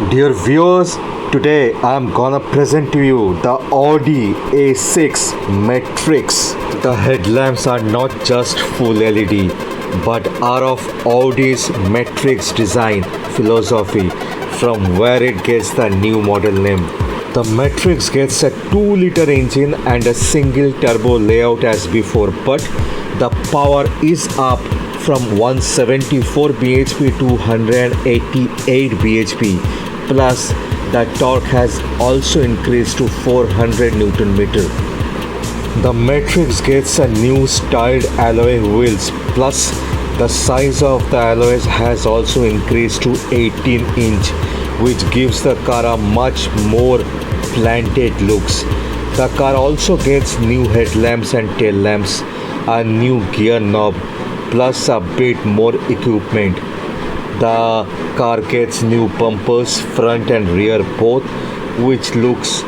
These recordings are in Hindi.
Dear viewers, today I'm gonna present to you the Audi A6 Matrix. The headlamps are not just full LED but are of Audi's Matrix design philosophy from where it gets the new model name. The Matrix gets a 2-liter engine and a single turbo layout as before, but the power is up from 174 bhp to 188 bhp, plus the torque has also increased to 400 newton meter. The Matrix gets a new styled alloy wheels, plus the size of the alloys has also increased to 18-inch, which gives the car a much more planted looks. The car also gets new headlamps and tail lamps, a new gear knob, plus a bit more equipment. The car gets new bumpers front and rear both, which looks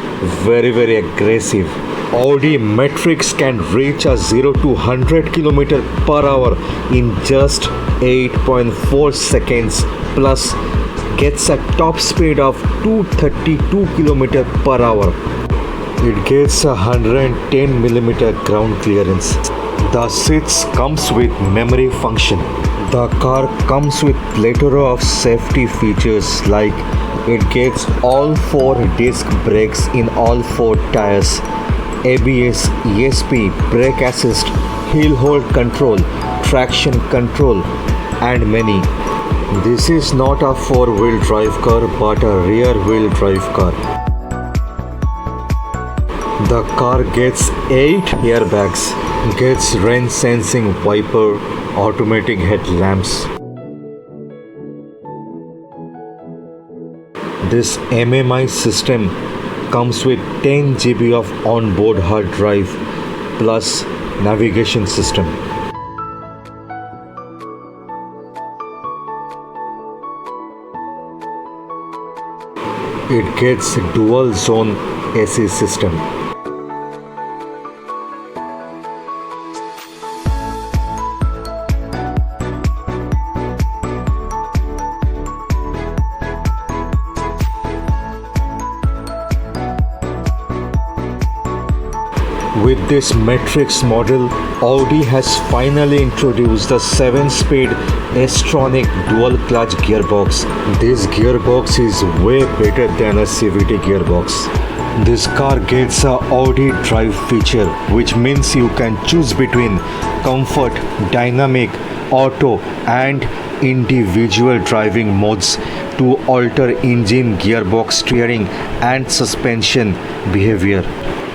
very aggressive. Audi Matrix can reach a 0 to 100 km per hour in just 8.4 seconds, plus gets a top speed of 232 km per hour. It gets a 110 mm ground clearance. The seats comes with memory function. The car comes with plethora of safety features like it gets all 4 disc brakes in all 4 tires, ABS, ESP, brake assist, hill hold control, traction control, and many. This is not a 4-wheel drive car but a rear-wheel drive car. The car gets 8 airbags, gets rain sensing wiper, automatic headlamps. This MMI system comes with 10 GB of onboard hard drive plus navigation system. It gets dual zone AC system. With this Matrix model, Audi has finally introduced the 7-speed S-tronic dual-clutch gearbox. This gearbox is way better than a CVT gearbox. This car gets a Audi Drive feature, which means you can choose between comfort, dynamic, auto, and individual driving modes to alter engine, gearbox, steering, and suspension behavior.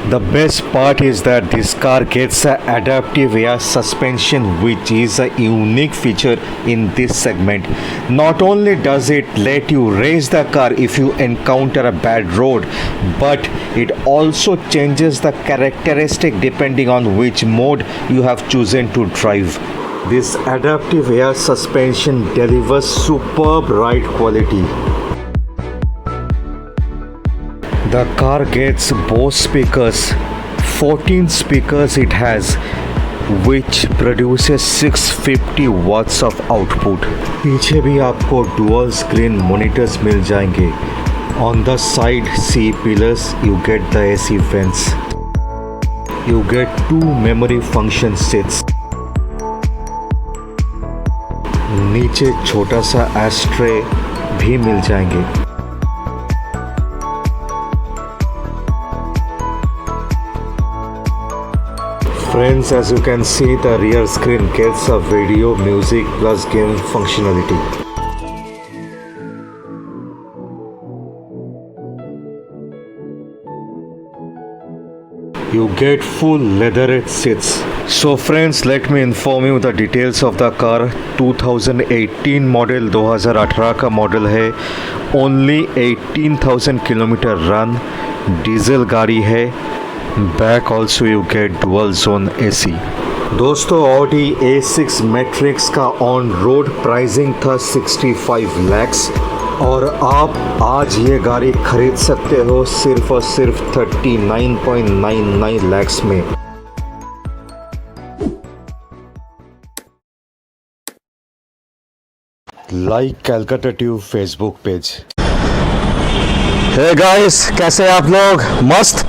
The best part is that this car gets an adaptive air suspension, which is a unique feature in this segment. Not only does it let you raise the car if you encounter a bad road, but it also changes the characteristic depending on which mode you have chosen to drive. This adaptive air suspension delivers superb ride quality. The car gets Bose speakers, 14 speakers it has, which produces 650 watts of output. पीछे भी आपको dual screen monitors मिल जाएंगे. On the side C pillars you get the AC vents. You get 2 memory function seats. नीचे छोटा सा एस्ट्रे भी मिल जाएंगे. Friends, as you can see, the rear screen gets a video, music plus game functionality. You get full leatherette seats. So friends, let me inform you the details of the car. 2018 model, 2018 का मॉडल है. Only 18,000 kilometre run. डीजल गाड़ी है. Back also you get dual zone AC. दोस्तों, Audi A6 Matrix का ऑन रोड प्राइसिंग था 65 lakhs और आप आज ये गाड़ी खरीद सकते हो सिर्फ और सिर्फ 39.99 lakhs में. Like Calcutta Tube Facebook page. Hey guys, कैसे हैं आप लोग? मस्त।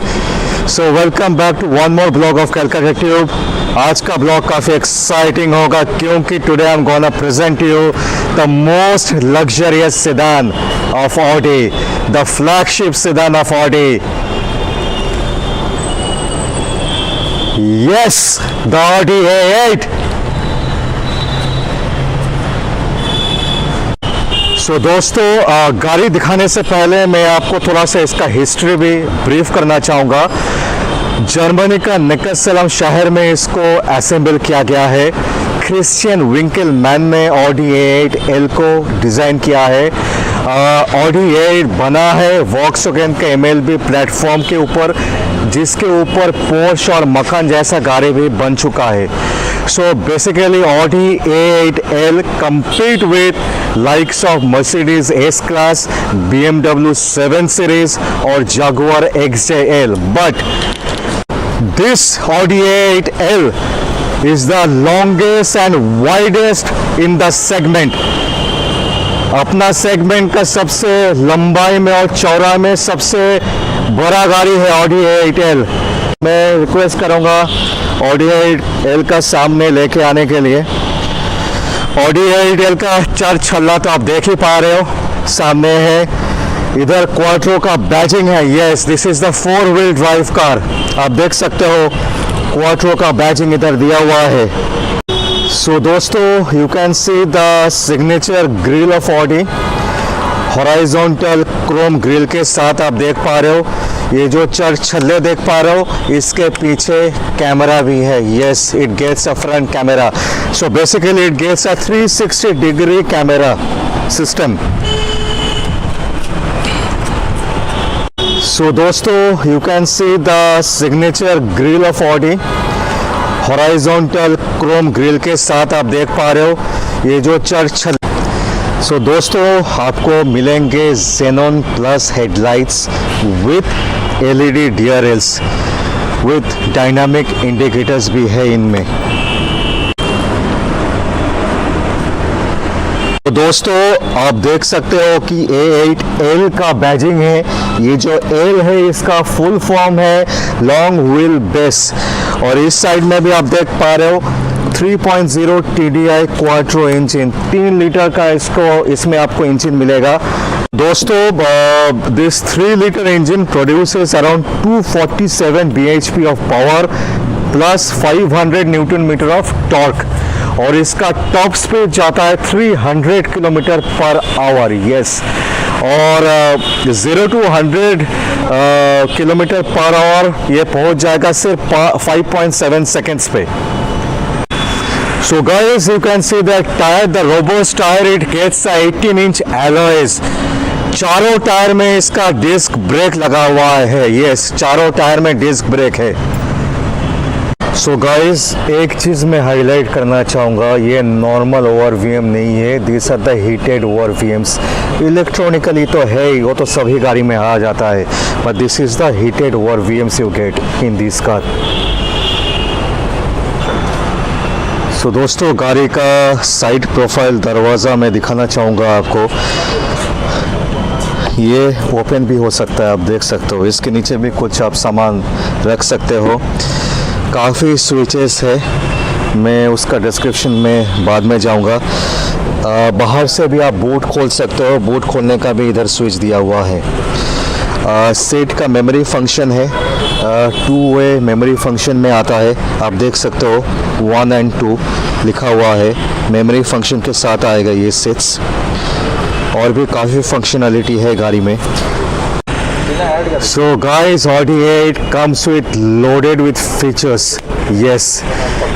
So welcome back to one more blog of Calcutta tube. आज का ब्लॉग काफ़ी एक्साइटिंग होगा क्योंकि today I am gonna present you the most luxurious sedan of Audi, the flagship sedan of Audi. Yes, the Audi A8। So दोस्तों, गाड़ी दिखाने से पहले मैं आपको थोड़ा सा इसका हिस्ट्री भी ब्रीफ करना चाहूँगा। जर्मनी का निकलसेलम शहर में इसको असेंबल किया गया है। क्रिश्चियन विंकलमैन ने ऑडी A8L को डिज़ाइन किया है। ऑडी A8 बना है वॉक्सवैगन के MLB प्लेटफॉर्म के ऊपर, जिसके ऊपर पोर्श और मकान जैसा गाड़ी भी बन चुका है। So basically Audi A8L compete with likes of Mercedes S-Class, BMW 7 Series और Jaguar XJL. But this Audi A8L is the longest and widest in the segment. अपना सेगमेंट का सबसे लंबाई में और चौड़ाई में सबसे बड़ा गाड़ी है ऑडी A8L। मैं रिक्वेस्ट करूँगा ऑडी A8L का सामने लेके आने के लिए। ऑडी A8L का चार छल्ला तो आप देख ही पा रहे हो, सामने है। इधर क्वाट्रो का बैजिंग है। Yes, this is the 4-wheel drive car. आप देख सकते हो क्वाट्रो का बैजिंग इधर दिया हुआ है। सो दोस्तों, you can see the signature grille of Audi, horizontal chrome grille के साथ आप देख पा रहे हो। ये जो चार छल्ले देख पा रहे हो, इसके पीछे कैमरा भी है। Yes, it gets a front camera. So basically it gets a 360 degree camera system. So दोस्तों, you can see the signature grille of Audi, horizontal chrome grille के साथ आप देख पा रहे हो। ये जो चार छल्ले। सो दोस्तों, आपको मिलेंगे Xenon plus headlights with LED DRLs with dynamic indicators भी है इनमें। तो दोस्तों, आप देख सकते हो कि A8L का बैजिंग है। ये जो L है इसका फुल फॉर्म है लॉन्ग व्हील बेस। और इस साइड में भी आप देख पा रहे हो 3.0 TDI क्वाट्रो इंजन, 3 लीटर का इसमें आपको इंजन मिलेगा। दोस्तों, this 3 litre engine produces around 247 bhp of power plus 500 newton metre of torque, और इसका टॉप स्पीड जाता है 300 किलोमीटर पर आवर। यस, और 0 to 100 किलोमीटर पर आवर ये पहुंच जाएगा सिर्फ 5.7 सेकेंड्स पे। So guys, you can see that tire, the robust tire, it gets 18-inch alloys. चारों टायर में इसका डिस्क ब्रेक लगा हुआ है। यस, चारों टायर में डिस्क ब्रेक है। सो गाइस, एक चीज़ मैं हाईलाइट करना चाहूँगा, ये नॉर्मल ORVM नहीं है, this are the heated ORVMs। Electronically तो है ही, वो तो सभी गाड़ी में आ जाता है, but this is the heated ORVMs you get in this car. So दोस्तों, गाड़ी का साइड प्रोफाइल दरवाज़ा मैं दिखाना चाहूँगा आपको। ये ओपन भी हो सकता है, आप देख सकते हो। इसके नीचे भी कुछ आप सामान रख सकते हो। काफ़ी स्विचेस है, मैं उसका डिस्क्रिप्शन में बाद में जाऊँगा। बाहर से भी आप बूट खोल सकते हो, बूट खोलने का भी इधर स्विच दिया हुआ है। सीट का मेमोरी फंक्शन है, 2-way मेमोरी फंक्शन में आता है। आप देख सकते हो 1 and 2 लिखा हुआ है, मेमोरी फंक्शन के साथ आएगा ये सीट्स। और भी काफ़ी फंक्शनलिटी है गाड़ी में। So guys, Audi A8 comes with loaded with features. Yes,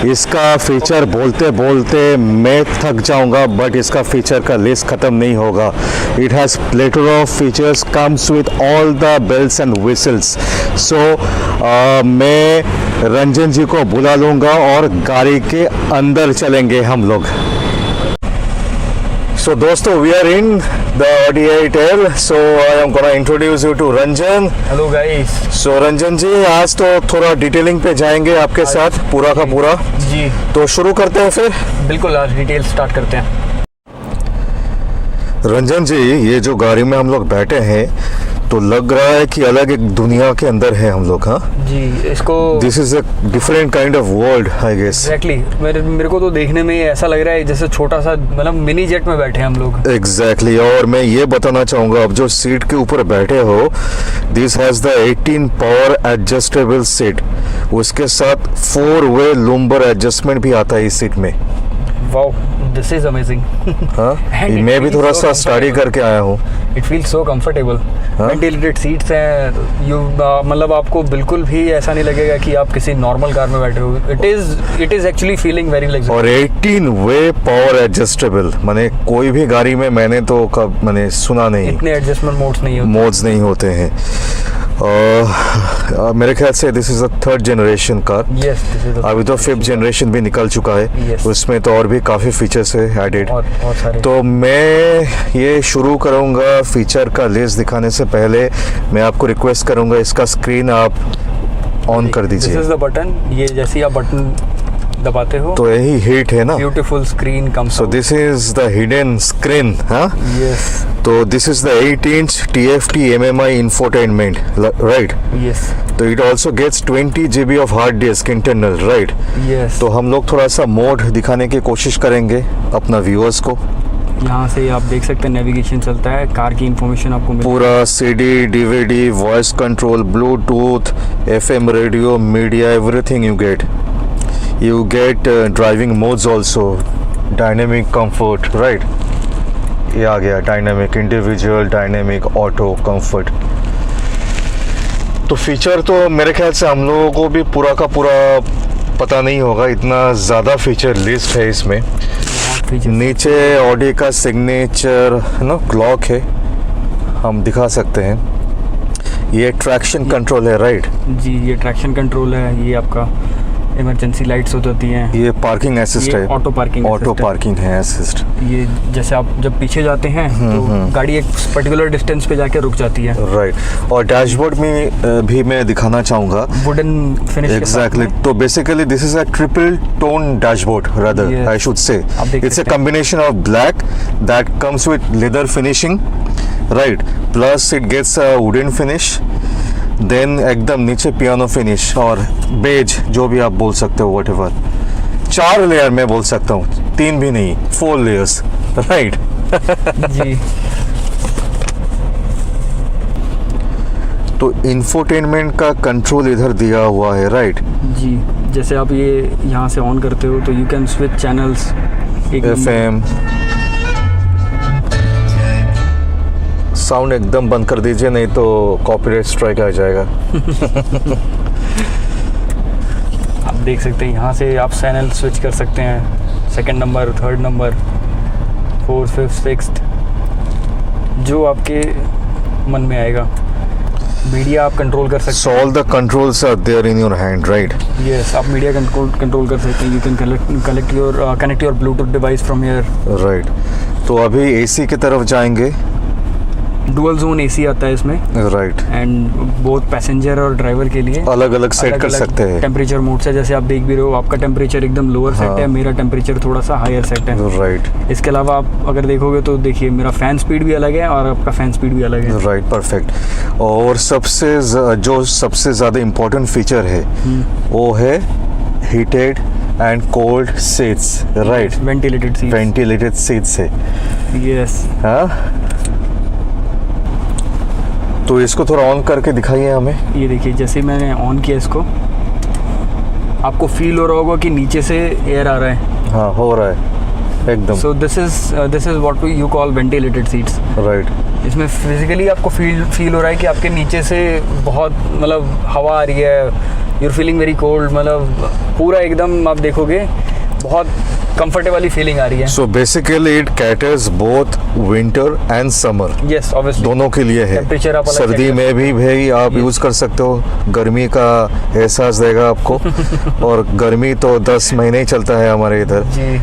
इसका फीचर बोलते बोलते मैं थक जाऊंगा, बट इसका फीचर का लिस्ट ख़त्म नहीं होगा। It has platter of features, comes with all the bells and whistles. So मैं रंजन जी को बुला लूँगा और गाड़ी के अंदर चलेंगे हम लोग। So दोस्तों, we are in the Audi A8L. So I am gonna introduce you to Ranjan. Hello guys. So Ranjan ji, आज तो थोड़ा डिटेलिंग पे जाएंगे आपके साथ पूरा का पूरा। जी, तो शुरू करते हैं फिर। बिल्कुल, आज डिटेल स्टार्ट करते हैं। रंजन जी, ये जो गाड़ी में हम लोग बैठे हैं, तो लग रहा है कि अलग एक दुनिया के अंदर है हम लोग. हाँ, जी. इसको this is a different kind of world I guess. Exactly मेरे को तो देखने में ऐसा लग रहा है जैसे छोटा सा मतलब मिनी जेट में बैठे हैं हम लोग. एग्जैक्टली. और मैं ये बताना चाहूँगा, अब जो सीट के ऊपर बैठे हो, this has the 18 power adjustable seat. उसके साथ 4-वे लुम्बर एडजस्टमेंट भी आता है इस सीट में. Wow, this is amazing. हाँ, And it मैं भी feels थोड़ा so सा स्टडी comfortable. करके आया हूँ. It feel so comfortable. हाँ? वेंटिलेटेड सीट्स हैं. यू मतलब आपको बिल्कुल भी ऐसा नहीं लगेगा कि आप किसी नॉर्मल कार में बैठे हो. It is actually feeling very और लग्जरी. 18-वे पावर एडजस्टेबल, मैंने कोई भी गाड़ी में मैंने तो कब मैंने सुना नहीं. इतने एडजस्टमेंट मोड्स नहीं होते. मोड्स नहीं होते हैं. मेरे ख्याल से this is a 3rd generation car. Yes, this is अभी तो 5th जनरेशन भी निकल चुका है. Yes. उसमें तो और भी काफ़ी फीचर्स है एडेड. बहुत सारे. तो मैं ये शुरू करूँगा फीचर का लिस्ट दिखाने से पहले मैं आपको रिक्वेस्ट करूँगा इसका स्क्रीन आप ऑन कर दिस दीजिए. Is the button. ये जैसे ही आप बटन दबाते हो तो यही हीट है ना. Beautiful screen comes. So this is the hidden screen. हाँ, यस, तो this is the 8-inch TFT MMI infotainment, right? Yes, तो it also gets 20 GB of hard disk internal, right? Yes. तो हम लोग थोड़ा सा मोड दिखाने की कोशिश करेंगे अपना व्यूअर्स को. यहाँ से आप देख सकते हैं नेविगेशन चलता है. कार की इंफॉर्मेशन आपको मिल. पूरा CD, DVD, voice control, Bluetooth, FM radio, media, everything you get. You get driving modes also, dynamic comfort, right? ये आ गया dynamic, individual, dynamic, auto, comfort. तो फीचर तो मेरे ख्याल से हम लोगों को भी पूरा का पूरा पता नहीं होगा, इतना ज़्यादा फीचर लिस्ट है इसमें. नीचे ऑडी का सिग्नेचर ना क्लॉक है, हम दिखा सकते हैं. ये ट्रैक्शन कंट्रोल है, राइट? जी, ये ट्रैक्शन कंट्रोल है. ये आपका इमरजेंसी लाइट्स हो जाती हैं. ये पार्किंग असिस्ट है. Auto parking. ऑटो पार्किंग है असिस्ट. ये जैसे आप जब पीछे जाते हैं तो गाड़ी एक पर्टिकुलर डिस्टेंस पे जाके रुक जाती है. राइट. और डैशबोर्ड में भी मैं दिखाना चाहूँगा. Wooden finish. एग्जैक्टली. तो basically this is a triple tone dashboard, rather I should say. It's a combination of black that comes with leather finishing, right, plus it gets a wooden finish, then एकदम नीचे पियानो फिनिश और बेज, जो भी आप बोल सकते हो, व्हाटएवर. 4 लेयर में बोल सकता हूँ, 3 भी नहीं, 4 लेयर्स, राइट? जी. तो इंफोटेनमेंट का कंट्रोल इधर दिया हुआ है, राइट? जी, जैसे आप ये यहाँ से ऑन करते हो तो you can switch channels. FM. Sound एकदम बंद कर दीजिए, नहीं तो कॉपीराइट स्ट्राइक आ जाएगा. आप देख सकते हैं यहाँ से आप चैनल स्विच कर सकते हैं. 2nd number, 3rd number, 4th, 5th, 6th, जो आपके मन में आएगा. मीडिया आप कंट्रोल कर सकते हैं. All the controls are there in your hand, right? Yes, आप मीडिया कंट्रोल कर सकते हैं. You can connect your Bluetooth device from here, right. तो अभी AC की तरफ जाएंगे. डुअल जोन AC आता है इसमें, राइट. एंड बोथ पैसेंजर और ड्राइवर के लिए अलग अलग सेट कर सकते हैं. टेम्परेचर मोड से, जैसे आप देख भी रहे हो, आपका टेम्परेचर एकदम लोअर सेट है, मेरा टेम्परेचर थोड़ा सा हायर सेट है, राइट. इसके अलावा आप अगर देखोगे तो देखिए मेरा फैन स्पीड भी अलग है और आपका फैन स्पीड भी अलग है. Right, perfect. और जो सबसे ज़्यादा इम्पोर्टेंट फीचर है वो है heated and cold seats, right? Ventilated seats है. यस. हाँ, तो इसको थोड़ा ऑन करके दिखाइए हमें. ये देखिए, जैसे मैंने ऑन किया इसको, आपको फील हो रहा होगा कि नीचे से एयर आ रहा है. हाँ, हो रहा है एकदम. सो this is what you call ventilated seats, right. इसमें फिजिकली आपको फील हो रहा है कि आपके नीचे से बहुत मतलब हवा आ रही है. You are feeling very cold. मतलब पूरा एकदम आप देखोगे बहुत कंफर्टेबल फीलिंग आ रही है. So basically it caters both winter and summer. Yes, obviously दोनों के लिए है. टेम्परेचर आप सर्दी में भी भाई आप यूज कर सकते हो, गर्मी का एहसास देगा आपको. और गर्मी तो 10 महीने ही चलता है हमारे इधर. जी.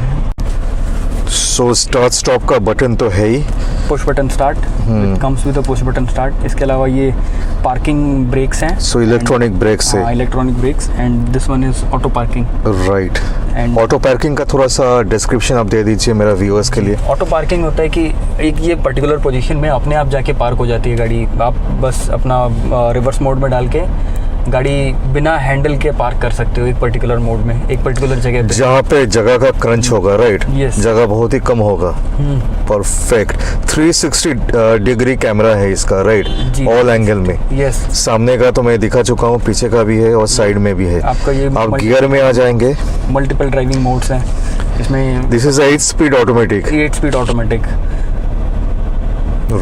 सो स्टार्ट स्टॉप का बटन तो है ही। Push button start, comes with a push button start. इसके अलावा ये पार्किंग ब्रेक्स हैं। सो इलेक्ट्रॉनिक ब्रेक्स है। Electronic brakes and this one is auto parking. Right. And auto parking का थोड़ा सा डिस्क्रिप्शन आप दे दीजिए मेरा व्यूअर्स के लिए। ऑटो पार्किंग होता है कि एक ये पर्टिकुलर पोजीशन में अपने आप जाके पार्क हो जाती है गाड़ी। आप बस अपना रिवर्स मोड में डाल के गाड़ी बिना हैंडल के पार्क कर सकते हो एक पर्टिकुलर मोड में, एक पर्टिकुलर जगह पे, जहाँ पे जगह का क्रंच होगा। राइट। Yes. जगह बहुत ही कम होगा। परफेक्ट। 360 डिग्री कैमरा है इसका। राइट। जी। ऑल एंगल में। यस। सामने का तो मैं दिखा चुका हूँ, पीछे का भी है और साइड में भी है। आपका ये आप गियर में आ जाएंगे। मल्टीपल ड्राइविंग मोड्स हैं इसमें। This is 8 speed automatic. 8 speed automatic.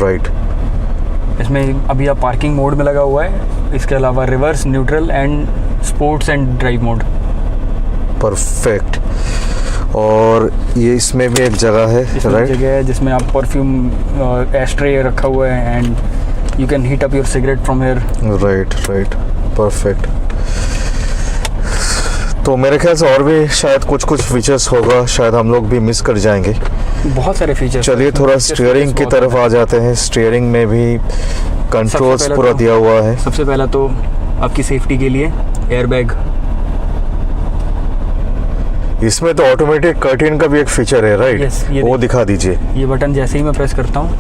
Right. इसमें अभी आप पार्किंग मोड में लगा हुआ है। इसके अलावा reverse, neutral and sports and drive mode. Perfect. और ये इसमें भी एक जगह है। राइट। जगह है जिसमें आप परफ्यूम एस्ट्रे रखा हुआ है and you can heat up your cigarette from here. Right. Right. Perfect. तो मेरे ख्याल से और भी शायद कुछ फीचर्स होगा, शायद हम लोग भी मिस कर जाएंगे। बहुत सारे फीचर्स। चलिए थोड़ा स्टीयरिंग की तरफ आ जाते हैं। स्टीयरिंग में भी कंट्रोल्स पूरा दिया हुआ है। सबसे पहला तो आपकी सेफ्टी के लिए एयरबैग। इसमें तो ऑटोमेटिक कर्टेन का भी एक फीचर है। राइट। Yes, ये वो दिखा दीजिए। ये बटन जैसे ही मैं प्रेस करता हूँ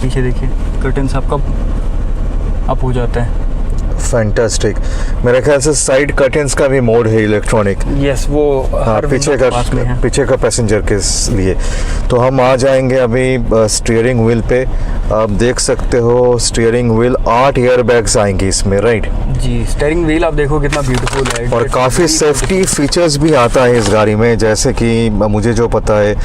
पीछे देखिए कर्टेन आपका अप हो जाता है। फैंटास्टिक। मेरे ख्याल से साइड कर्टेन्स का भी मोड है इलेक्ट्रॉनिक। यस, वो हाँ, पीछे का पैसेंजर के लिए। तो हम आ जाएंगे अभी स्टीयरिंग व्हील पे। आप देख सकते हो स्टीयरिंग व्हील 8 एयर बैग्स आएंगे इसमें। राइट जी। स्टीयरिंग व्हील आप देखो कितना ब्यूटीफुल है और काफ़ी सेफ्टी फीचर्स भी आता है इस गाड़ी में, जैसे कि मुझे जो पता है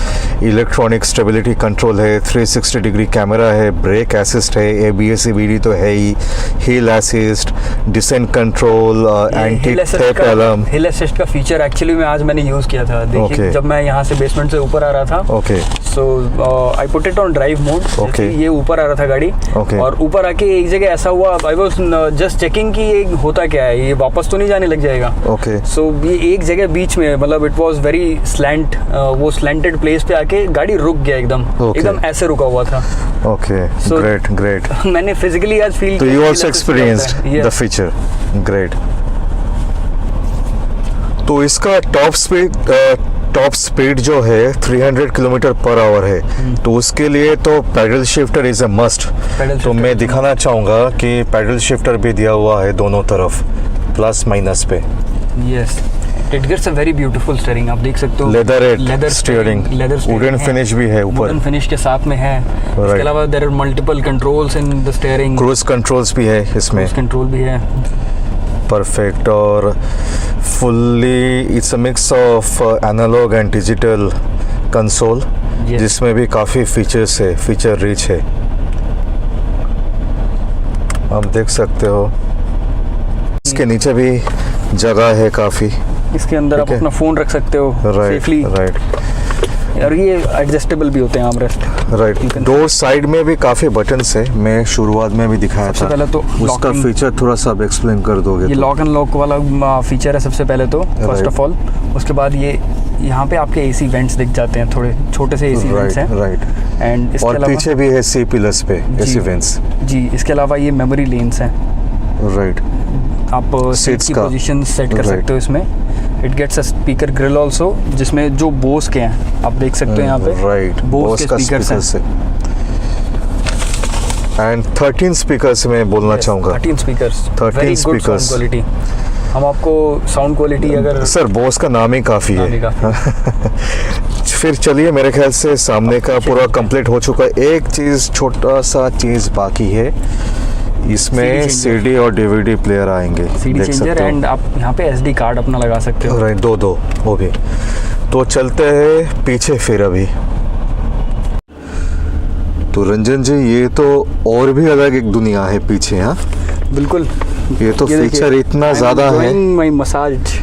इलेक्ट्रॉनिक स्टेबिलिटी कंट्रोल है, 360 डिग्री कैमरा है, ब्रेक असिस्ट है, ABS CBD तो है ही, hill assist, descent control, anti theft alarm. Hill assist का फीचर एक्चुअली में आज मैंने यूज़ किया था। देखिए Okay. जब मैं यहाँ से बेसमेंट से ऊपर आ रहा था। Okay. So I put it on drive mode. Okay. ये ऊपर आ रहा था गाड़ी। Okay. और ऊपर आके एक जगह ऐसा हुआ, आई वाज जस्ट चेकिंग कि ये होता क्या है, ये वापस तो नहीं जाने लग जाएगा। ओके। सो ये एक जगह बीच में, मतलब इट वाज वेरी स्लैंट, वो स्लैंटेड प्लेस पे आके गाड़ी रुक गया एकदम। Okay. एकदम ऐसे रुका हुआ था। ओके। So- great. मैंने फिजिकली आज फील तो you also experienced the feature. Great. तो इसका टॉप स्पीड जो है 300 किलोमीटर पर आवर है। तो उसके लिए तो pedal shifter is a must. तो मैं दिखाना चाहूँगा कि पैडल शिफ्टर भी दिया हुआ है दोनों तरफ, प्लस माइनस पे। Yes, it gives a very beautiful steering. आप देख सकते हो लेदर स्टीयरिंग, वुडन फिनिश भी है ऊपर, वुडन फिनिश के साथ में है। इसके अलावा there are multiple controls in the steering. Cruise controls भी है इसमें। कंट्रोल भी है। परफेक्ट। और fully it's a mix of analogue and digital console, जिसमें भी काफ़ी फीचर्स है, फीचर रिच है। आप देख सकते हो इसके नीचे भी जगह है काफ़ी। इसके अंदर आप अपना फ़ोन रख सकते हो सेफली। राइट। और ये एडजस्टेबल भी होते हैं आर्मरेस्ट। राइट। डोर साइड में भी काफ़ी बटन्स है, मैं शुरुआत में भी दिखाया था। सबसे पहले तो उसका फीचर थोड़ा सा आप एक्सप्लेन कर दोगे? ये लॉक एंड लॉक वाला फीचर है सबसे पहले तो, फर्स्ट ऑफ ऑल। उसके बाद ये यहाँ पे आपके AC वेंट्स दिख जाते हैं, थोड़े छोटे से AC वेंट्स हैं। राइट। एंड इसके और अलावा पीछे भी है C पिलर्स पे AC वेंट्स। जी। इसके अलावा ये मेमोरी लेन्स हैं। राइट। आप सीट की पोजीशन सेट कर सकते हो इसमें। It gets a speaker grill also, जिसमें जो बोस के हैं आप देख सकते हो यहाँ पे। राइट। बोस के स्पीकर्स हैं। एंड 13 स्पीकर्स में बोलना चाहूँगा। 13 स्पीकर्स। 13 स्पीकर्स। क्वालिटी। हम आपको साउंड क्वालिटी अगर सर बोस का नाम ही काफ़ी है। फिर चलिए, मेरे ख्याल से सामने का पूरा कंप्लीट हो चुका है। एक चीज़, छोटा सा चीज़ बाकी है, इसमें CD और DVD प्लेयर आएंगे। CD चेंजर एंड आप यहाँ पे SD कार्ड अपना लगा सकते हो। राइट। दो वो भी। तो चलते हैं पीछे फिर अभी। तो रंजन जी, ये तो और भी अलग एक दुनिया है पीछे। हाँ बिल्कुल। ये तो फीचर इतना ज़्यादा है। My massage.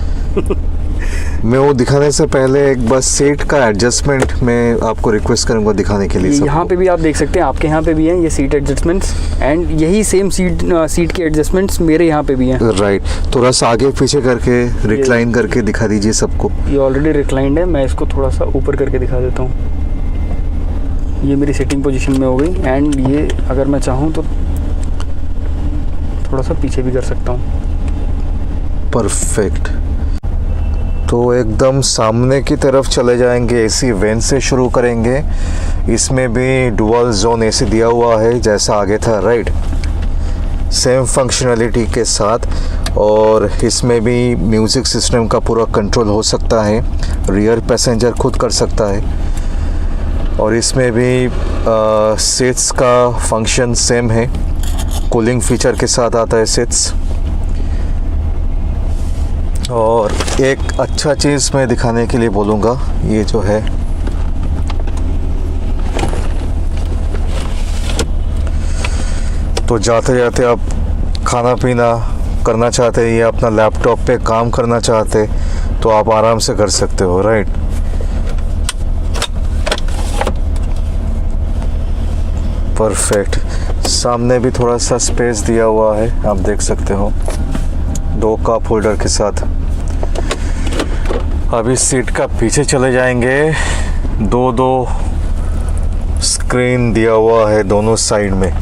मैं वो दिखाने से पहले एक बार सीट का एडजस्टमेंट मैं आपको रिक्वेस्ट करूंगा दिखाने के लिए। यहाँ पे भी आप देख सकते हैं, आपके यहाँ पे भी हैं ये सीट एडजस्टमेंट्स, एंड यही सेम सीट के एडजस्टमेंट्स मेरे यहाँ पे भी हैं। राइट। थोड़ा सा आगे पीछे करके रिक्लाइन करके दिखा दीजिए सबको। ये ऑलरेडी रिक्लाइंड है, मैं इसको थोड़ा सा ऊपर करके दिखा देता हूँ। ये मेरी सिटिंग पोजीशन में हो गई। एंड ये अगर मैं चाहूँ तो थोड़ा सा पीछे भी कर सकता हूँ। परफेक्ट। तो एकदम सामने की तरफ चले जाएंगे, एसी वेंट से शुरू करेंगे। इसमें भी डुअल जोन एसी दिया हुआ है जैसा आगे था, राइट, सेम फंक्शनलिटी के साथ। और इसमें भी म्यूज़िक सिस्टम का पूरा कंट्रोल हो सकता है, रियर पैसेंजर खुद कर सकता है। और इसमें भी सीट्स का फंक्शन सेम है, कूलिंग फीचर के साथ आता है सीट्स। और एक अच्छा चीज़ मैं दिखाने के लिए बोलूँगा, ये जो है तो जाते जाते आप खाना पीना करना चाहते हैं या अपना लैपटॉप पे काम करना चाहते तो आप आराम से कर सकते हो, राइट। परफेक्ट। सामने भी थोड़ा सा स्पेस दिया हुआ है, आप देख सकते हो, 2 कप होल्डर के साथ। अभी सीट का पीछे चले जाएंगे। 2 स्क्रीन दिया हुआ है दोनों साइड में।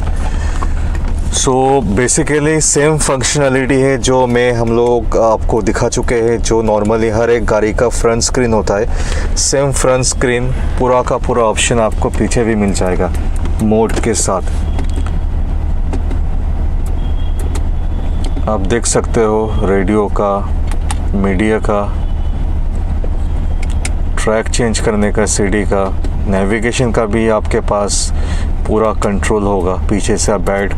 सो बेसिकली सेम फंक्शनलिटी है जो हम लोग आपको दिखा चुके हैं, जो नॉर्मली हर एक गाड़ी का फ्रंट स्क्रीन होता है। सेम फ्रंट स्क्रीन, पूरा का पूरा ऑप्शन आपको पीछे भी मिल जाएगा मोड के साथ। आप देख सकते हो रेडियो का, मीडिया का, ट्रैक चेंज करने का, सीडी का, नेविगेशन का भी आपके पास पूरा कंट्रोल होगा। पीछे से आप बैठ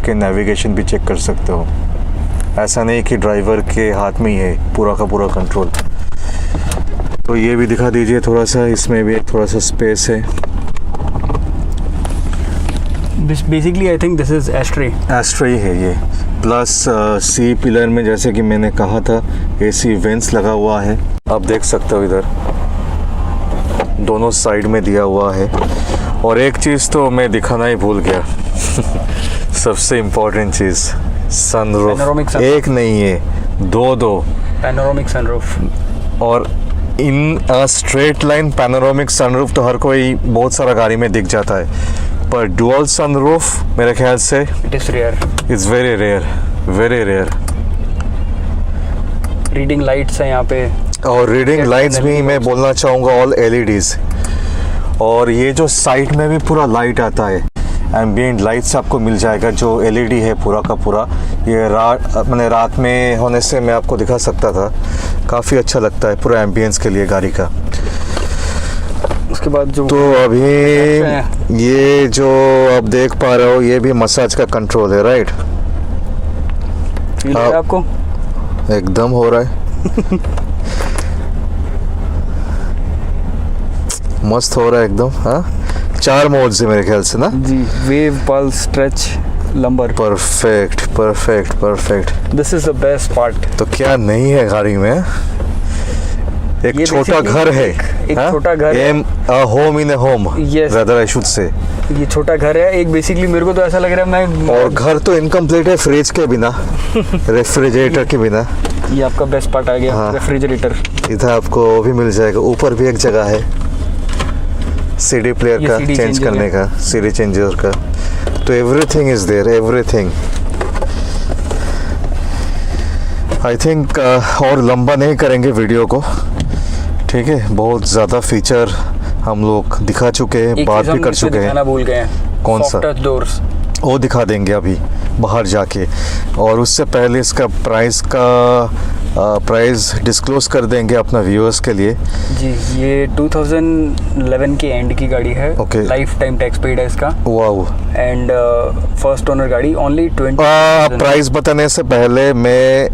के नेविगेशन भी चेक कर सकते हो। ऐसा नहीं कि ड्राइवर के हाथ में ही है पूरा का पूरा कंट्रोल। तो ये भी दिखा दीजिए थोड़ा सा, इसमें भी थोड़ा सा स्पेस है। Basically I think this is ashtray है ये। प्लस सी पिलर में जैसे कि मैंने कहा था एसी वेंट्स लगा हुआ है, आप देख सकते हो इधर दोनों साइड में दिया हुआ है। और एक चीज़ तो मैं दिखाना ही भूल गया सबसे इम्पोर्टेंट चीज़, सनरूफ। एक नहीं है, 2 पैनोरामिक सनरूफ। और in straight line panoramic sunroof तो हर कोई बहुत सारा गाड़ी में दिख जाता है, पर डुअल सनरूफ मेरे ख्याल से it is rare, it's very rare. Reading lights है यहाँ पे, और रीडिंग लाइट्स भी मैं बोलना चाहूँगा ऑल LEDs। और ये जो साइड में भी पूरा लाइट आता है, एम्बिएंट लाइट्स आपको मिल जाएगा जो LED है पूरा का पूरा। ये रात में होने से मैं आपको दिखा सकता था, काफ़ी अच्छा लगता है पूरा एम्बियंस के लिए गाड़ी का। उसके बाद जो तो अभी ये जो आप देख पा रहे हो, ये भी मसाज का कंट्रोल है, राइट। फील हो रहा है आपको? एकदम हो रहा है मस्त हो रहा है एकदम। हाँ, 4 मोड्स है मेरे ख्याल से ना जी, wave, pulse, stretch, lumbar. Perfect. This is the best part. तो क्या नहीं है गाड़ी में? एक छोटा घर है, एक छोटा घर है, home in A home, rather I should say। ये छोटा घर है एक, बेसिकली मेरे को तो ऐसा लग रहा है मैं, और घर तो इनकम्प्लीट है फ्रिज के बिना, रेफ्रिजरेटर के बिना। ये आपका बेस्ट पार्ट आ गया। हाँ। रेफ्रिजरेटर इधर आपको वो भी मिल जाएगा। ऊपर भी एक जगह है CD प्लेयर का, चेंज करने का, CD चेंजर का। तो everything is there, everything. I think और लंबा नहीं करेंगे वीडियो को, ठीक है। बहुत ज़्यादा फीचर हम लोग दिखा चुके हैं, बात भी कर चुके हैं। भूल गए हैं। कौन सा? टच डोर्स, वो दिखा देंगे अभी बाहर जाके। और उससे पहले इसका प्राइस डिस्क्लोज कर देंगे अपना व्यूअर्स के लिए। जी, ये 2011 के एंड की गाड़ी है। Okay. Life time tax paid है इसका। वाओ। एंड फर्स्ट ओनर गाड़ी, ओनली 20। प्राइस बताने से पहले मैं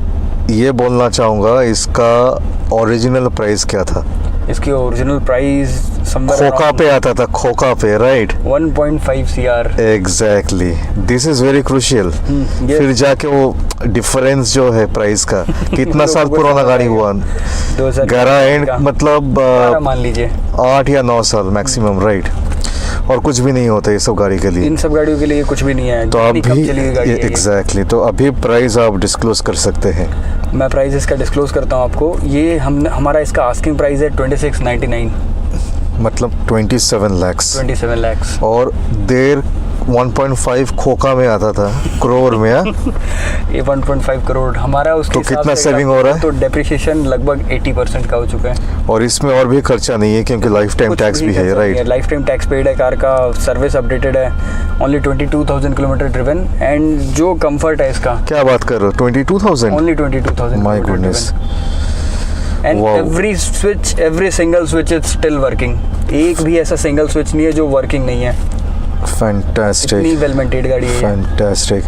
ये बोलना चाहूँगा, इसका ओरिजिनल प्राइस क्या था? इसकी ओरिजिनल प्राइस खोखा पे आता था, खोखा पे, right. 1.5 CR। Exactly, this is very crucial. फिर जाके वो डिफरेंस जो है प्राइस का, कितना साल पुराना गाड़ी हुआ? 11 एंड मतलब मान लीजिए 8 या 9 साल मैक्सिमम, राइट। और कुछ भी नहीं होता ये सब गाड़ी के लिए, इन सब गाड़ियों के लिए कुछ भी नहीं है। तो अभी एग्जैक्टली, तो अभी प्राइस आप डिस्क्लोज कर सकते हैं। मैं प्राइस इसका डिस्क्लोज करता हूँ आपको। ये हमारा इसका आस्किंग प्राइस है 2699। मतलब 27 lakhs 27 lakhs। और देर 1.5 खोखा में आता था, करोड़ में। हाँ? ये 1.5 करोड़ हमारा उसके तो हिसाब कितना से सेविंग हो रहा है? तो डेप्रिसिएशन लगभग 80% का हो चुका है। और इसमें और भी खर्चा नहीं है क्योंकि लाइफ टाइम टैक्स भी है, right? Life time tax paid है, कार का सर्विस अपडेटेड है, ओनली 22,000 किलोमीटर ड्रिवन, एंड जो कंफर्ट है इसका, क्या बात कर रहे हो, 22,000? Only 22,000। My goodness. And Wow. Every single switch is still working. एक भी ऐसा सिंगल स्विच नहीं है जो वर्किंग नहीं है। फैंटास्टिक, इतनी वेल मेंटेन्ड गाड़ी है ये। फैंटास्टिक।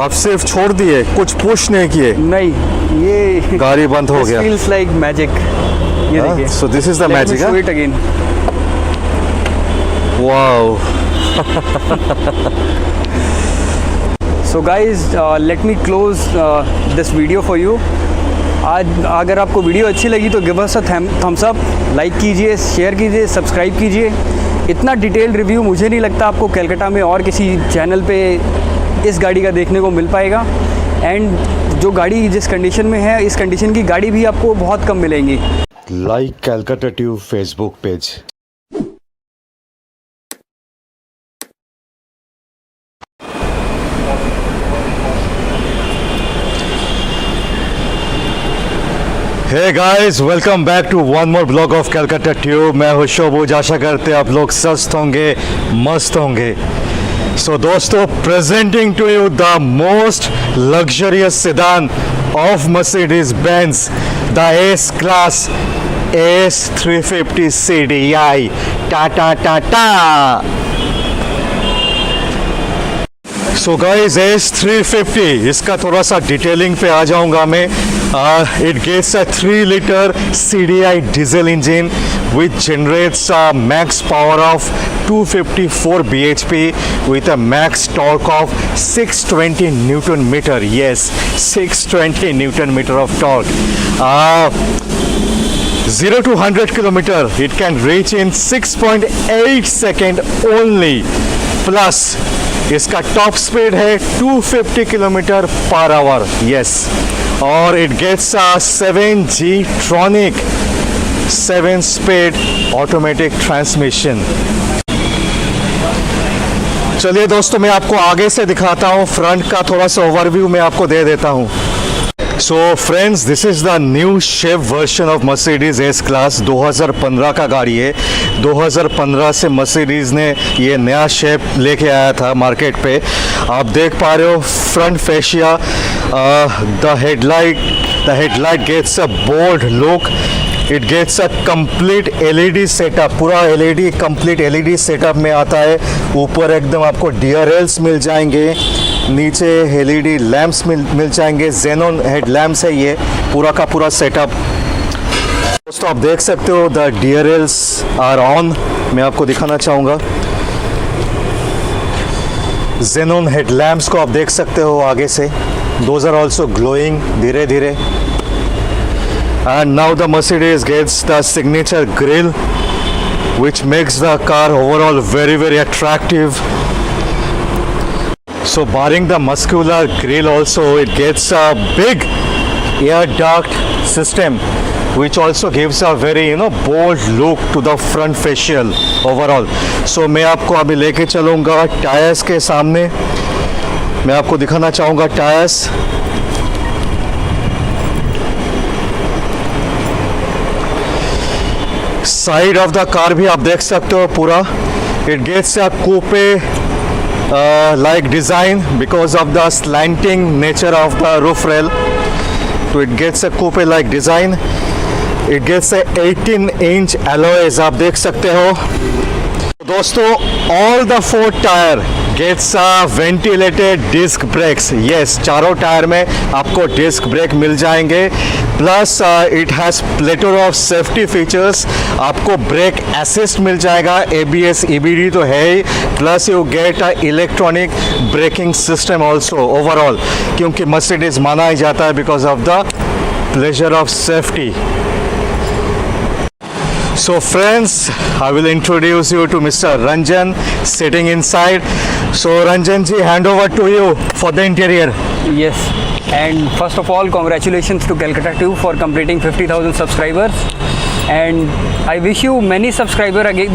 अब सिर्फ छोड़ दिए, कुछ पुश नहीं किए, नहीं, ये गाड़ी बंद हो गया। Feels like magic. ये देखिए, सो this is the magic. Show it again. Wow. So guys, let me close this video for you. आज अगर आपको वीडियो अच्छी लगी तो give us a thumbs up, like कीजिए, शेयर कीजिए, सब्सक्राइब कीजिए। इतना डिटेल्ड रिव्यू मुझे नहीं लगता आपको कलकत्ता में और किसी चैनल पे इस गाड़ी का देखने को मिल पाएगा। एंड जो गाड़ी जिस कंडीशन में है, इस कंडीशन की गाड़ी भी आपको बहुत कम मिलेंगी। Like Calcutta tube Facebook page. Hey guys, welcome back to one more blog of Calcutta tube. मैं हूं शोबूज, आशा करते हैं आप लोग स्वस्थ होंगे, मस्त होंगे। सो दोस्तों, presenting to you the most luxurious sedan of Mercedes Benz, the S class AS350 CDI। टाटा टाटा। सो गाइस, AS350, इसका थोड़ा सा डिटेलिंग पे आ जाऊंगा मैं। It gets a 3 liter CDI diesel engine which generates a max power of 254 bhp with a max torque of 620 Newton meter. Yes, 620 Newton meter of torque. 0 to 100 kilometer it can reach in 6.8 second only. Plus इसका टॉप स्पीड है 250 किलोमीटर पर आवर। यस, और it gets a 7G tronic 7 speed automatic transmission. चलिए दोस्तों, मैं आपको आगे से दिखाता हूँ, फ्रंट का थोड़ा सा ओवरव्यू मैं आपको दे देता हूँ। So friends, this is the new shape version of Mercedes S class. 2015 का गाड़ी है। 2015 से मर्सिडीज ने ये नया शेप लेके आया था मार्केट पे। आप देख पा रहे हो front fascia, the headlight gets a bold look. It gets a complete LED setup, पूरा LED कंप्लीट LED सेटअप में आता है। ऊपर एकदम आपको DRLs मिल जाएंगे, नीचे LED लैंप्स मिल जाएंगे। जेनोन हेड लैंप्स है ये, पूरा का पूरा सेटअप। दोस्तों आप देख सकते हो द DRLs आर ऑन। मैं आपको दिखाना चाहूँगा, जेनोन हेड लैंप्स को आप देख सकते हो आगे से। दोज आर ऑल्सो ग्लोइंग धीरे धीरे। And now the Mercedes gets the signature grille which makes the car overall very attractive. So barring the muscular grille also, it gets a big air duct system which also gives a very bold look to the front facial overall. So मैं आपको अभी लेके चलूँगा टायर्स के सामने। मैं आपको दिखाना चाहूँगा tyres. Side of the car भी आप देख सकते हो पूरा। It gets a coupe like design because of the slanting nature of the roof rail. So it gets a coupe like design. It gets a 18-inch alloys, आप देख सकते हो। दोस्तों, all the 4 tyre gets a ventilated disc brakes. Yes, चारों टायर में आपको डिस्क ब्रेक मिल जाएंगे। Plus it has platter of safety features. आपको ब्रेक असिस्ट मिल जाएगा, ABS EBD तो है ही, plus you get a electronic braking system also overall, क्योंकि मर्सिडीज माना ही जाता है because of the pleasure of safety. So friends, I will introduce you to Mr. Ranjan sitting inside. So Ranjan ji, hand over to you for the interior. Yes. And first of all, congratulations to Calcutta Tube for completing 50,000 subscribers. And I wish you many subscriber आगे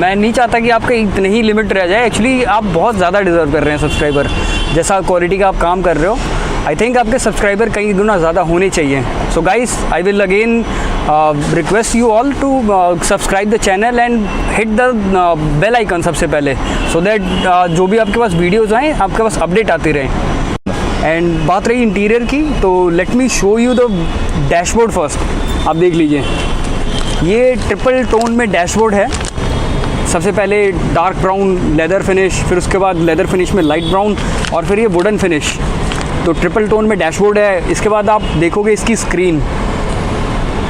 मैं नहीं चाहता कि आपका इतनी ही लिमिट रह जाए. एक्चुअली आप बहुत ज़्यादा डिज़र्व कर रहे हैं सब्सक्राइबर. जैसा क्वालिटी का आप काम कर रहे हो, आई थिंक आपके सब्सक्राइबर कई गुना ज़्यादा होने चाहिए. So guys, I will again request you all to subscribe the channel and hit the bell icon सबसे पहले, सो दैट जो भी आपके पास वीडियोज़ आएँ आपके पास अपडेट आती रहे. एंड बात रही इंटीरियर की, तो let me show you the dashboard first. आप देख लीजिए, ये ट्रिपल टोन में डैशबोर्ड है. सबसे पहले डार्क ब्राउन लेदर फिनिश, फिर उसके बाद लेदर फिनिश में लाइट ब्राउन, और फिर ये वुडन फिनिश. तो ट्रिपल टोन में डैशबोर्ड है. इसके बाद आप देखोगे इसकी स्क्रीन,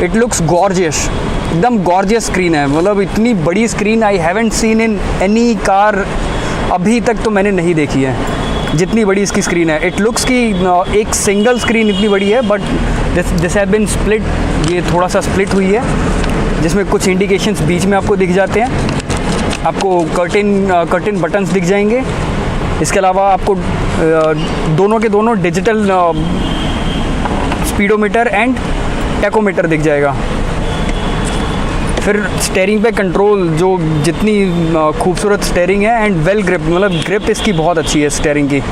इट लुक्स गॉर्जियस, एकदम गॉर्जियस स्क्रीन है. मतलब इतनी बड़ी screen I haven't seen in any car, अभी तक तो मैंने नहीं देखी है जितनी बड़ी इसकी स्क्रीन है. इट लुक्स की एक सिंगल स्क्रीन इतनी बड़ी है, but this have been split. ये थोड़ा सा स्प्लिट हुई है, जिसमें कुछ इंडिकेशंस बीच में आपको दिख जाते हैं. आपको कर्टेन बटन्स दिख जाएंगे. इसके अलावा आपको दोनों के दोनों डिजिटल स्पीडोमीटर एंड टैकोमीटर दिख जाएगा. फिर स्टेयरिंग पे कंट्रोल, जो जितनी खूबसूरत स्टेयरिंग है, एंड वेल ग्रिप, मतलब ग्रिप इसकी बहुत अच्छी है स्टेयरिंग की.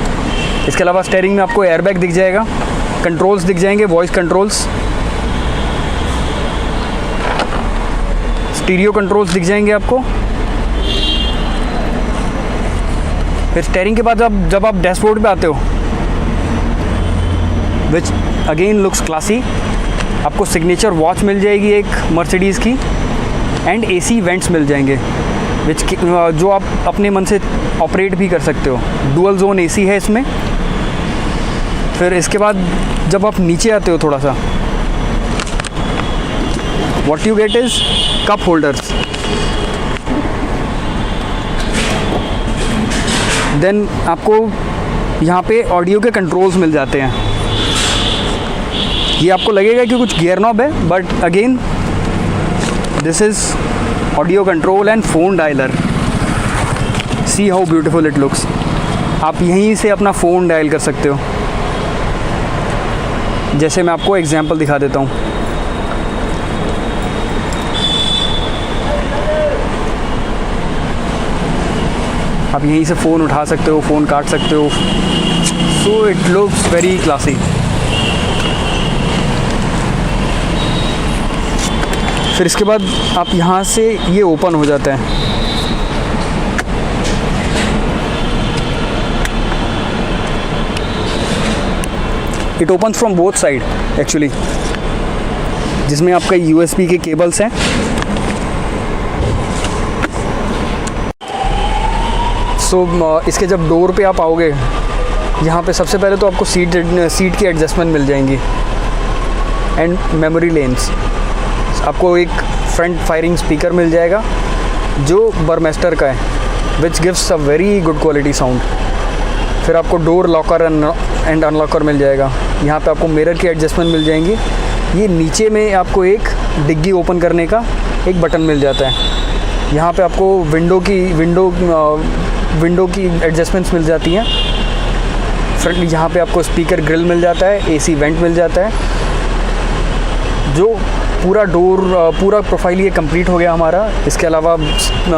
इसके अलावा स्टेयरिंग में आपको एयरबैग दिख जाएगा, कंट्रोल्स दिख जाएंगे, वॉइस कंट्रोल्स, स्टीरियो कंट्रोल्स दिख जाएंगे आपको. फिर स्टेयरिंग के बाद जब आप डैशबोर्ड पे आते हो, विच अगेन लुक्स क्लासी, आपको सिग्नेचर वॉच मिल जाएगी एक मर्सिडीज़ की, एंड AC वेंट्स मिल जाएंगे, जो आप अपने मन से ऑपरेट भी कर सकते हो. डुअल जोन AC है इसमें. फिर इसके बाद जब आप नीचे आते हो थोड़ा सा, what you get is cup holders. Then आपको यहाँ पे ऑडियो के कंट्रोल्स मिल जाते हैं. ये आपको लगेगा कि कुछ गियर नॉब है, but again this is audio control and phone dialer. See how beautiful it looks. आप यहीं से अपना फ़ोन डायल कर सकते हो. जैसे मैं आपको एग्जांपल दिखा देता हूँ. आप यहीं से फ़ोन उठा सकते हो, फ़ोन काट सकते हो. So it looks very classy. फिर इसके बाद आप यहाँ से ये ओपन हो जाता है. It open from both side actually, जिसमें आपका USB के केबल्स हैं. सो इसके जब डोर पे आप आओगे, यहाँ पे सबसे पहले तो आपको सीट की एडजस्टमेंट मिल जाएंगी, एंड मेमोरी लेन्स. आपको एक फ्रंट फायरिंग स्पीकर मिल जाएगा जो बर्मेस्टर का है, which gives a very good quality sound. फिर आपको डोर लॉकर एंड अनलॉकर मिल जाएगा. यहाँ पे आपको मिरर की एडजस्टमेंट मिल जाएंगी. ये नीचे में आपको एक डिग्गी ओपन करने का एक बटन मिल जाता है. यहाँ पे आपको विंडो की एडजस्टमेंट्स मिल जाती हैं. फ्रंट यहाँ पे आपको स्पीकर ग्रिल मिल जाता है, AC वेंट मिल जाता है. जो पूरा प्रोफाइल ये कंप्लीट हो गया हमारा. इसके अलावा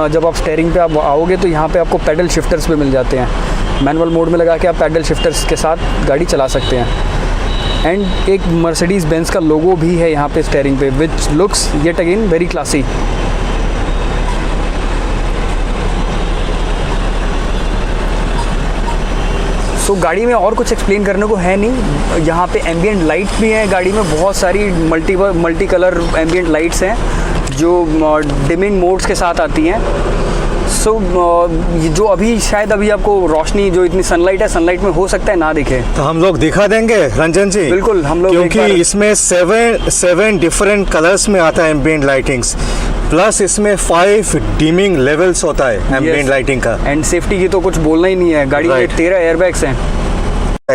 जब आप स्टेयरिंग पे आप आओगे तो यहाँ पे आपको पैडल शिफ्टर्स भी मिल जाते हैं. मैनुअल मोड में लगा के आप पैडल शिफ्टर्स के साथ गाड़ी चला सकते हैं. एंड एक मर्सिडीज़ बेंज का लोगो भी है यहाँ पे स्टेयरिंग पे, which looks yet again very classy. So गाड़ी में और कुछ एक्सप्लेन करने को है नहीं. यहाँ पे एम्बियंट लाइट भी हैं गाड़ी में, बहुत सारी मल्टी कलर एम्बियंट लाइट्स हैं जो डिमिंग मोड्स के साथ आती हैं. सो जो अभी शायद अभी आपको रोशनी, जो इतनी सनलाइट है, सनलाइट में हो सकता है ना दिखे, तो हम लोग दिखा देंगे रंजन जी. बिल्कुल, हम लोग, क्योंकि इसमें 7 डिफरेंट कलर्स में आता है एम्बियंट लाइटिंग्स, प्लस इसमें 5 डिमिंग लेवल्स होता है एम्बियंट लाइटिंग का. एंड सेफ्टी की तो कुछ बोलना ही नहीं है. गाड़ी में 13 एयरबैग्स हैं.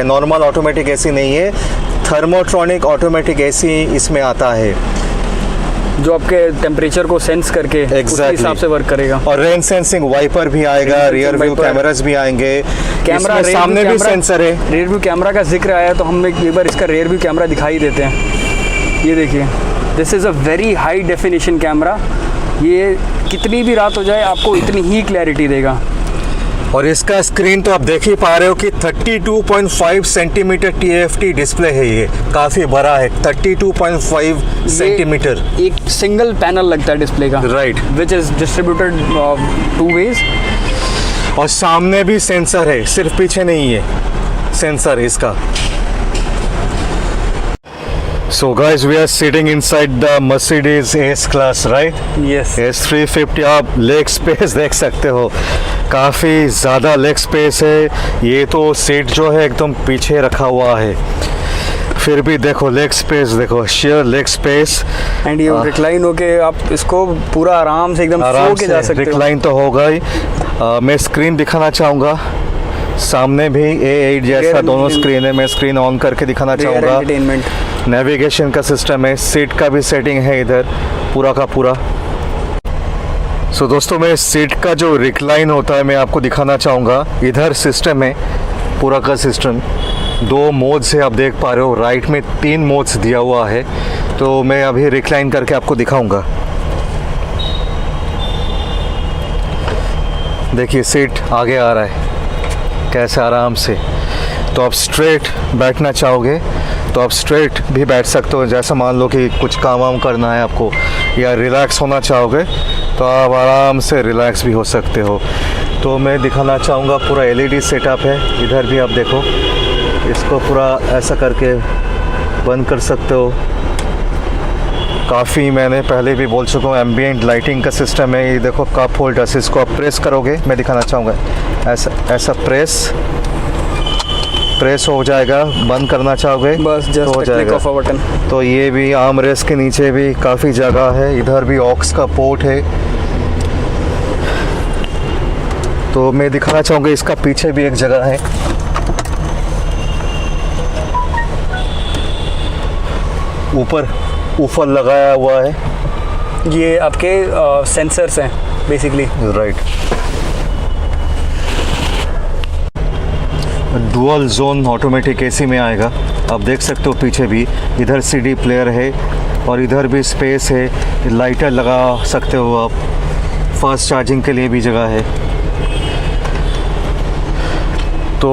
नॉर्मल ऑटोमेटिक AC नहीं है, थर्मोट्रॉनिक ऑटोमेटिक AC इसमें आता है. जो आपके टेम्परेचर को सेंस करके उसके हिसाब से वर्क करेगा। और रेन सेंसिंग वाइपर भी आएगा, रियर व्यू कैमरास भी आएंगे, कैमरा सामने भी सेंसर है। रियर व्यू कैमरा का जिक्र आया तो हम एक बार इसका रियर व्यू कैमरा दिखाई देते हैं। ये देखिए, this is a very high definition camera. ये कितनी भी रात हो जाए आपको इतनी ही क्लैरिटी देगा। और इसका स्क्रीन तो आप देख ही पा रहे हो कि 32.5 सेंटीमीटर TFT डिस्प्ले है। ये काफ़ी बड़ा है, 32.5 सेंटीमीटर। एक सिंगल पैनल लगता है डिस्प्ले का, right, which is distributed 2 ways. और सामने भी सेंसर है, सिर्फ पीछे नहीं है सेंसर इसका। So guys, we are sitting inside the Mercedes S-Class, right? Yes. S350। आप लेग स्पेस देख सकते हो, काफ़ी ज़्यादा लेग स्पेस है। ये तो सीट जो है एकदम पीछे रखा हुआ है, फिर भी देखो लेग स्पेस, देखो शेयर लेग स्पेस। एंड ये रिक्लाइन होके आप इसको पूरा आराम से एकदम सो के जा सकते हो। रिक्लाइन तो होगा ही। मैं स्क्रीन दिखाना चाहूँगा, सामने भी A8 जैसा दोनों स्क्रीन है। मैं स्क्रीन ऑन करके दिखाना चाहूँगा। नेविगेशन का सिस्टम है, सीट का भी सेटिंग है इधर पूरा का पूरा। सो दोस्तों, मैं सीट का जो रिक्लाइन होता है मैं आपको दिखाना चाहूँगा। इधर सिस्टम है पूरा का सिस्टम, 2 मोड्स है, आप देख पा रहे हो। राइट में 3 मोड्स दिया हुआ है, तो मैं अभी रिक्लाइन करके आपको दिखाऊँगा। देखिए सीट आगे आ रहा है कैसे आराम से। तो आप स्ट्रेट बैठना चाहोगे तो आप स्ट्रेट भी बैठ सकते हो। जैसा मान लो कि कुछ काम वाम करना है आपको या रिलैक्स होना चाहोगे तो आप आराम से रिलैक्स भी हो सकते हो। तो मैं दिखाना चाहूँगा, पूरा LED सेटअप है। इधर भी आप देखो, इसको पूरा ऐसा करके बंद कर सकते हो। काफ़ी मैंने पहले भी बोल चुका हूँ, एम्बिएंट लाइटिंग का सिस्टम है। ये देखो कप होल्डर्स, इसको आप प्रेस करोगे, मैं दिखाना चाहूँगा, ऐसा ऐसा प्रेस हो जाएगा। बंद करना चाहोगे बस जस्ट हो जाएगा बटन। तो ये भी आर्म रेस्ट के नीचे भी काफ़ी जगह है। इधर भी ऑक्स का पोर्ट है। तो मैं दिखाना चाहूँगा, इसका पीछे भी एक जगह है। ऊपर लगाया हुआ है। ये आपके सेंसर्स हैं basically. Right, dual zone automatic AC में आएगा। आप देख सकते हो पीछे भी, इधर CD प्लेयर है और इधर भी स्पेस है, लाइटर लगा सकते हो आप। फास्ट चार्जिंग के लिए भी जगह है। तो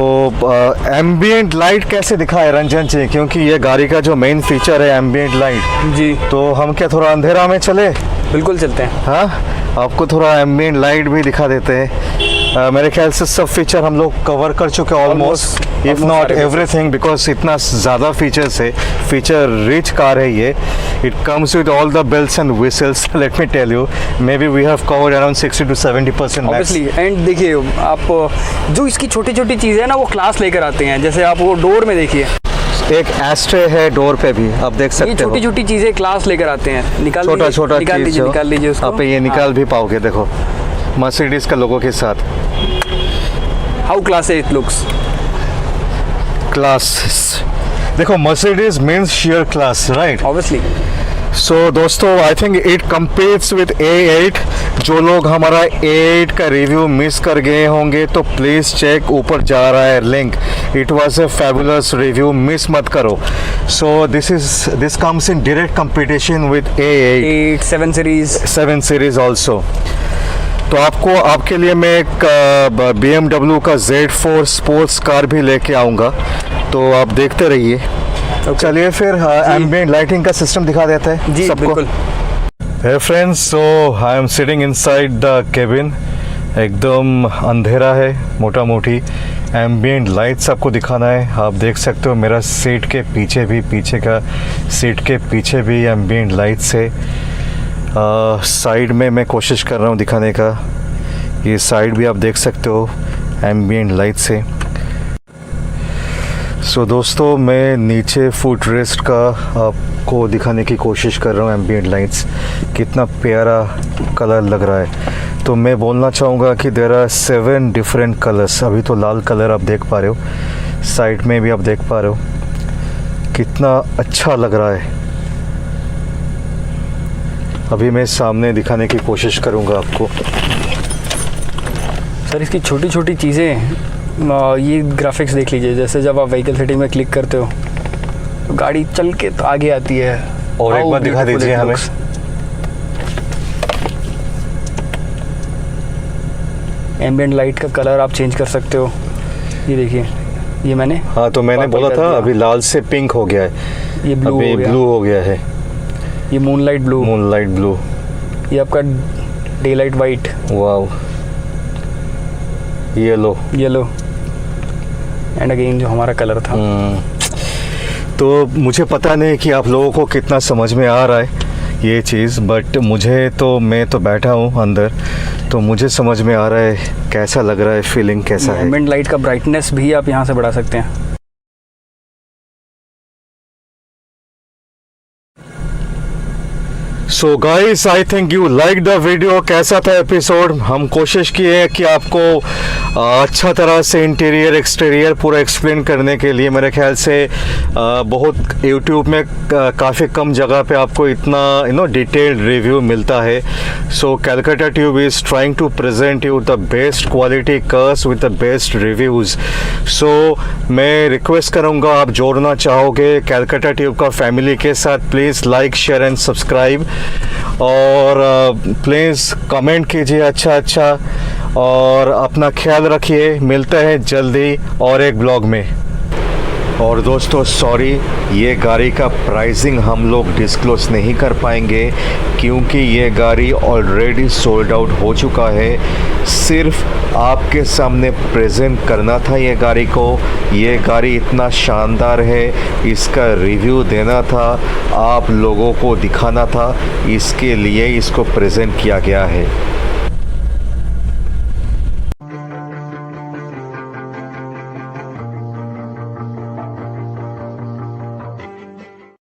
एम्बिएंट लाइट कैसे दिखाए रंजन जी, क्योंकि ये गाड़ी का जो मेन फीचर है एम्बिएंट लाइट जी। तो हम क्या थोड़ा अंधेरा में चले? बिल्कुल चलते हैं। हाँ, आपको थोड़ा एम्बिएंट लाइट भी दिखा देते हैं। मेरे ख्याल से सब फीचर हम लोग कवर कर चुके हैं almost, if not everything, because इतना ज़्यादा फीचर्स है। फीचर रिच कार है ये। It comes with all the bells and whistles. Let me tell you, maybe we have covered around 60 to 70% obviously. And देखिए, आप जो इसकी छोटी छोटी चीज़ें हैं ना, वो क्लास लेकर आते हैं। जैसे आप वो डोर में देखिए, एक एस्ट्रे है डोर पे भी, आप देख सकते हो। छोटी छोटी चीज़ें क्लास लेकर आते हैं। छोटा निकाल लीजिए उसको। आप ये निकाल भी पाओगे। देखो मर्सिडीज का लोगो के साथ। How class it looks. Class, देखो Mercedes means share class, right? Obviously. So दोस्तों, I think it competes with A8। जो लोग हमारा A8 का रिव्यू मिस कर गए होंगे तो प्लीज़ चेक, ऊपर जा रहा है link. It was a fabulous review, miss मत करो। So this comes in direct competition with A8 7 series also. तो आपके लिए मैं एक BMW का Z4 स्पोर्ट्स कार भी लेके आऊँगा, तो आप देखते रहिए। चलिए फिर एम्बिएंट लाइटिंग का सिस्टम दिखा देते हैं जी सबको। बिल्कुल। Hey friends, so I am sitting inside the cabin. एकदम अंधेरा है, मोटा मोटी एम्बिएंट लाइट्स आपको दिखाना है। आप देख सकते हो मेरा सीट के पीछे भी, सीट के पीछे भी एम्बिएंट लाइट्स है। साइड में मैं कोशिश कर रहा हूँ दिखाने का। ये साइड भी आप देख सकते हो एम्बिएंट लाइट्स है। सो दोस्तों, मैं नीचे फुट रेस्ट का आपको दिखाने की कोशिश कर रहा हूँ। एम्बिएंट लाइट्स कितना प्यारा कलर लग रहा है। तो मैं बोलना चाहूँगा कि देयर आर 7 डिफरेंट कलर्स। अभी तो लाल कलर आप देख पा रहे हो, साइड में भी आप देख पा रहे हो, कितना अच्छा लग रहा है। अभी मैं सामने दिखाने की कोशिश करूँगा आपको। सर इसकी छोटी छोटी चीज़ें, ये ग्राफिक्स देख लीजिए, जैसे जब आप व्हीकल सेटिंग में क्लिक करते हो तो गाड़ी चल के तो आगे आती है। और एक बार दिखा दीजिए हमें। एम्बिएंट लाइट का कलर आप चेंज कर सकते हो। ये देखिए, ये मैंने हाँ तो मैंने बोला था अभी लाल से पिंक हो गया है, ये ब्लू अभी ब्लू हो गया है। ये मूनलाइट ब्लू। ये आपका day light white. Wow. Yellow and again जो हमारा कलर था। तो मुझे पता नहीं कि आप लोगों को कितना समझ में आ रहा है ये चीज़, बट मैं तो बैठा हूँ अंदर, तो मुझे समझ में आ रहा है कैसा लग रहा है, फीलिंग कैसा है। एम्बिएंट लाइट का ब्राइटनेस भी आप यहाँ से बढ़ा सकते हैं। सो guys, I think you like the video. कैसा था एपिसोड? हम कोशिश की है कि आपको अच्छा तरह से इंटीरियर एक्सटीरियर पूरा एक्सप्लेन करने के लिए। मेरे ख्याल से बहुत यूट्यूब में काफ़ी कम जगह पे आपको इतना डिटेल्ड रिव्यू मिलता है। So Calcutta tube is trying to present you the best quality cars with the best reviews. So मैं रिक्वेस्ट करूँगा, आप जोड़ना चाहोगे कैलकाटा ट्यूब का फैमिली के साथ, please like share and subscribe, और प्लीज़ कमेंट कीजिए अच्छा, और अपना ख्याल रखिए। मिलते हैं जल्दी और एक ब्लॉग में। और दोस्तों सॉरी, ये गाड़ी का प्राइसिंग हम लोग डिस्क्लोज नहीं कर पाएंगे क्योंकि ये गाड़ी ऑलरेडी सोल्ड आउट हो चुका है। सिर्फ आपके सामने प्रेजेंट करना था ये गाड़ी को। ये गाड़ी इतना शानदार है, इसका रिव्यू देना था, आप लोगों को दिखाना था, इसके लिए इसको प्रेजेंट किया गया है।